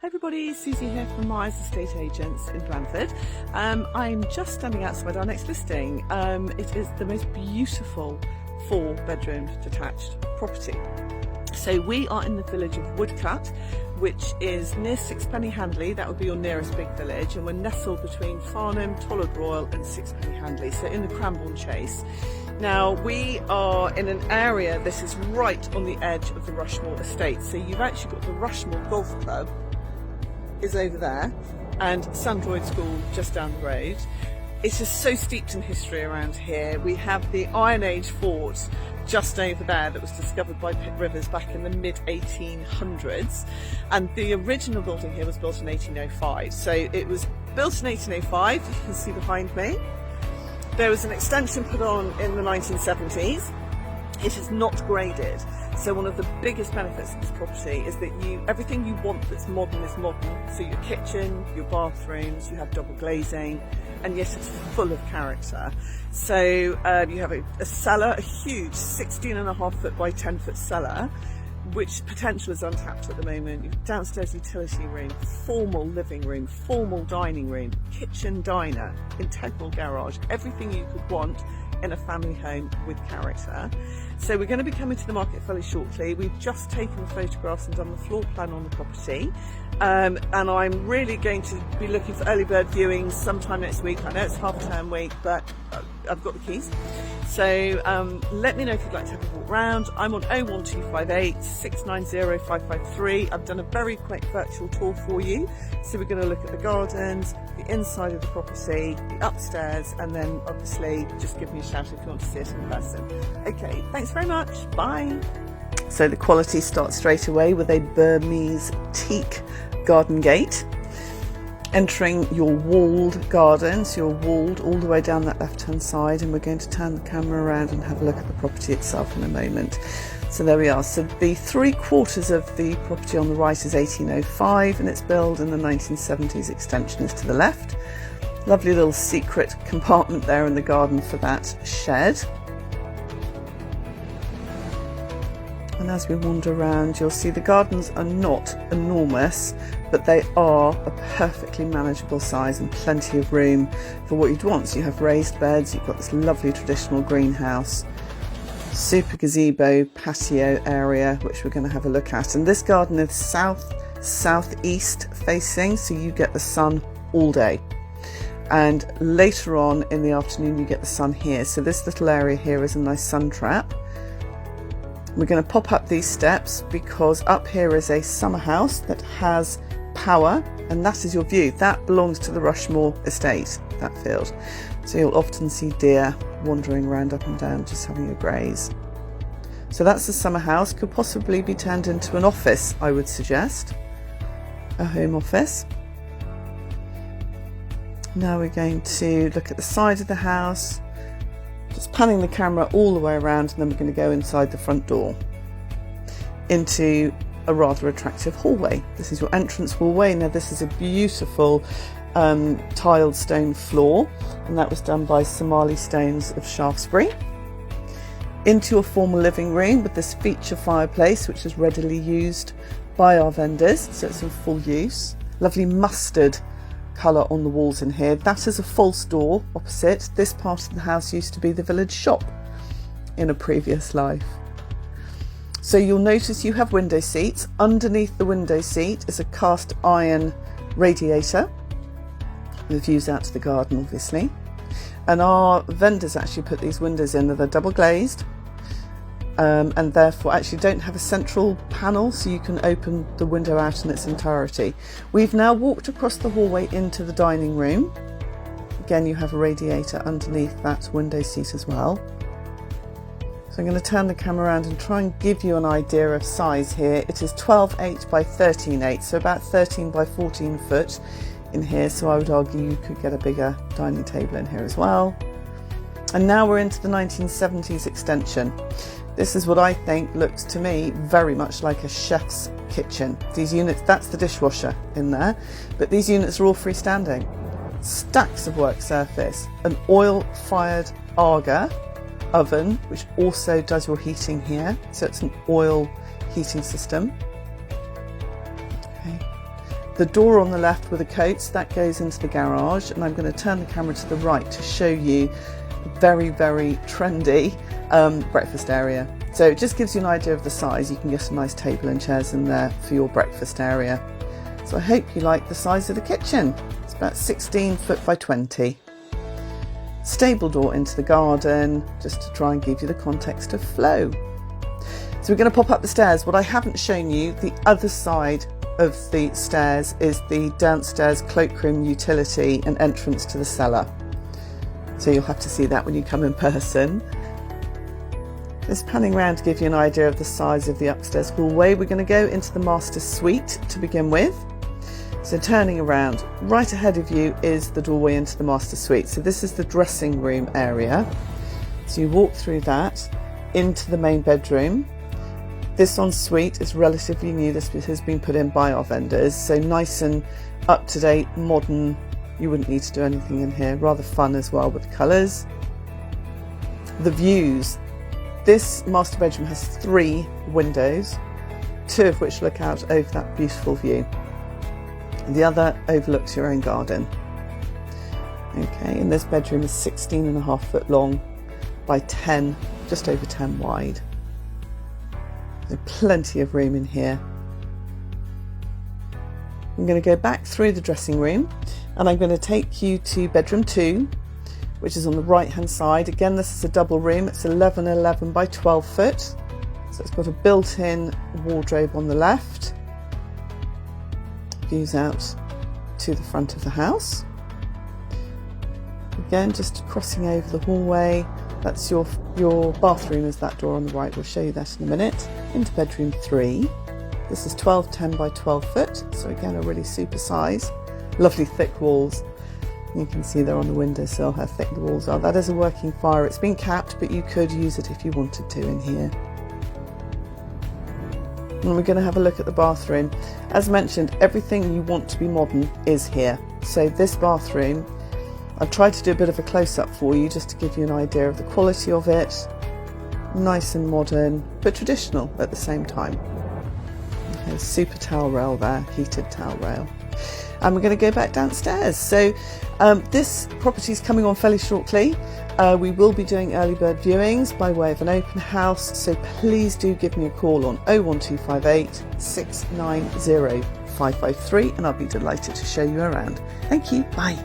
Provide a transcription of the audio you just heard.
Everybody, Susie here from Myers Estate Agents in Blandford. I'm just standing outside our next listing. It is the most beautiful 4-bedroom detached property. So we are in the village of Woodcutts, which is near Sixpenny Handley. That would be your nearest big village, and we're nestled between Farnham, Tollard Royal and Sixpenny Handley, so in the Cranborne Chase. Now we are in an area, this is right on the edge of the Rushmore estate, so you've actually got the Rushmore Golf Club is over there and Sandroyd School just down the road. It's just so steeped in history around here. We have the Iron Age fort just over there that was discovered by Pitt Rivers back in the mid-1800s, and the original building here was built in 1805. So it was built in 1805, you can see behind me. There was an extension put on in the 1970s. It is not graded. So one of the biggest benefits of this property is that everything you want that's modern is modern. So your kitchen, your bathrooms, you have double glazing, and yes, it's full of character. So you have a cellar, a huge 16.5 foot by 10 foot cellar, which potential is untapped at the moment. You've downstairs utility room, formal living room, formal dining room, kitchen diner, integral garage, everything you could want in a family home with character. So we're going to be coming to the market fairly shortly. We've just taken the photographs and done the floor plan on the property, and I'm really going to be looking for early bird viewings sometime next week. I know it's half-term week, but I've got the keys. So let me know if you'd like to have a walk round. I'm on 01258 690 553. I've done a very quick virtual tour for you. So we're going to look at the gardens, the inside of the property, the upstairs, and then obviously just give me a shout if you want to see it in person. Okay, thanks very much. Bye. So the quality starts straight away with a Burmese teak garden gate. Entering your walled garden, so you're walled all the way down that left hand side, and we're going to turn the camera around and have a look at the property itself in a moment. So there we are. So the 3/4 of the property on the right is 1805 and it's built in the 1970s. Extension is to the left. Lovely little secret compartment there in the garden for that shed. And as we wander around, you'll see the gardens are not enormous, but they are a perfectly manageable size and plenty of room for what you'd want. So you have raised beds, you've got this lovely traditional greenhouse, super gazebo patio area, which we're going to have a look at. And this garden is southeast facing, so you get the sun all day. And later on in the afternoon, you get the sun here. So this little area here is a nice sun trap. We're going to pop up these steps because up here is a summer house that has power, and that is your view. That belongs to the Rushmore estate, that field. So you'll often see deer wandering around up and down just having a graze. So that's the summer house. Could possibly be turned into an office, I would suggest. A home office. Now we're going to look at the side of the house. Just panning the camera all the way around, and then we're going to go inside the front door into a rather attractive hallway. This is your entrance hallway. Now this is a beautiful tiled stone floor, and that was done by Somali Stones of Shaftesbury. Into your formal living room with this feature fireplace, which is readily used by our vendors, so it's in full use. Lovely mustard colour on the walls in here. That is a false door opposite. This part of the house used to be the village shop in a previous life. So you'll notice you have window seats. Underneath the window seat is a cast iron radiator with views out to the garden, obviously. And our vendors actually put these windows in. They're double glazed, and therefore actually don't have a central panel, so you can open the window out in its entirety. We've now walked across the hallway into the dining room. Again, you have a radiator underneath that window seat as well. So I'm going to turn the camera around and try and give you an idea of size here. It is 12.8 by 13.8, so about 13 by 14 foot in here, so I would argue you could get a bigger dining table in here as well. And now we're into the 1970s extension. This is what I think looks to me very much like a chef's kitchen. These units, that's the dishwasher in there, but these units are all freestanding. Stacks of work surface, an oil-fired Aga oven, which also does your heating here, so it's an oil heating system. Okay. The door on the left with the coats, that goes into the garage, and I'm going to turn the camera to the right to show you a very, very trendy breakfast area. So it just gives you an idea of the size. You can get a nice table and chairs in there for your breakfast area. So I hope you like the size of the kitchen. It's about 16 foot by 20. Stable door into the garden, just to try and give you the context of flow. So we're going to pop up the stairs. What I haven't shown you, the other side of the stairs is the downstairs cloakroom utility and entrance to the cellar. So you'll have to see that when you come in person. Just panning around to give you an idea of the size of the upstairs hallway. We're going to go into the master suite to begin with. So turning around, right ahead of you is the doorway into the master suite. So this is the dressing room area. So you walk through that into the main bedroom. This ensuite is relatively new. This has been put in by our vendors. So nice and up-to-date, modern. You wouldn't need to do anything in here. Rather fun as well with the colours. The views. This master bedroom has 3 windows, 2 of which look out over that beautiful view. The other overlooks your own garden. Okay, and this bedroom is 16.5 foot long by 10, just over 10 wide. There's plenty of room in here. I'm going to go back through the dressing room and I'm going to take you to bedroom 2, which is on the right hand side. Again, this is a double room. It's 11 by 12 foot. So it's got a built-in wardrobe on the left. Views out to the front of the house. Again, just crossing over the hallway. That's your bathroom is that door on the right. We'll show you that in a minute. Into bedroom 3. This is 10 by 12 foot. So again, a really super size. Lovely thick walls. You can see there on the windowsill how thick the walls are. That is a working fire. It's been capped, but you could use it if you wanted to in here. And we're going to have a look at the bathroom. As mentioned, everything you want to be modern is here. So this bathroom, I've tried to do a bit of a close-up for you just to give you an idea of the quality of it. Nice and modern, but traditional at the same time. Okay, super towel rail there, heated towel rail. And we're going to go back downstairs. So this property is coming on fairly shortly. We will be doing early bird viewings by way of an open house. So please do give me a call on 01258 690 553 and I'll be delighted to show you around. Thank you. Bye.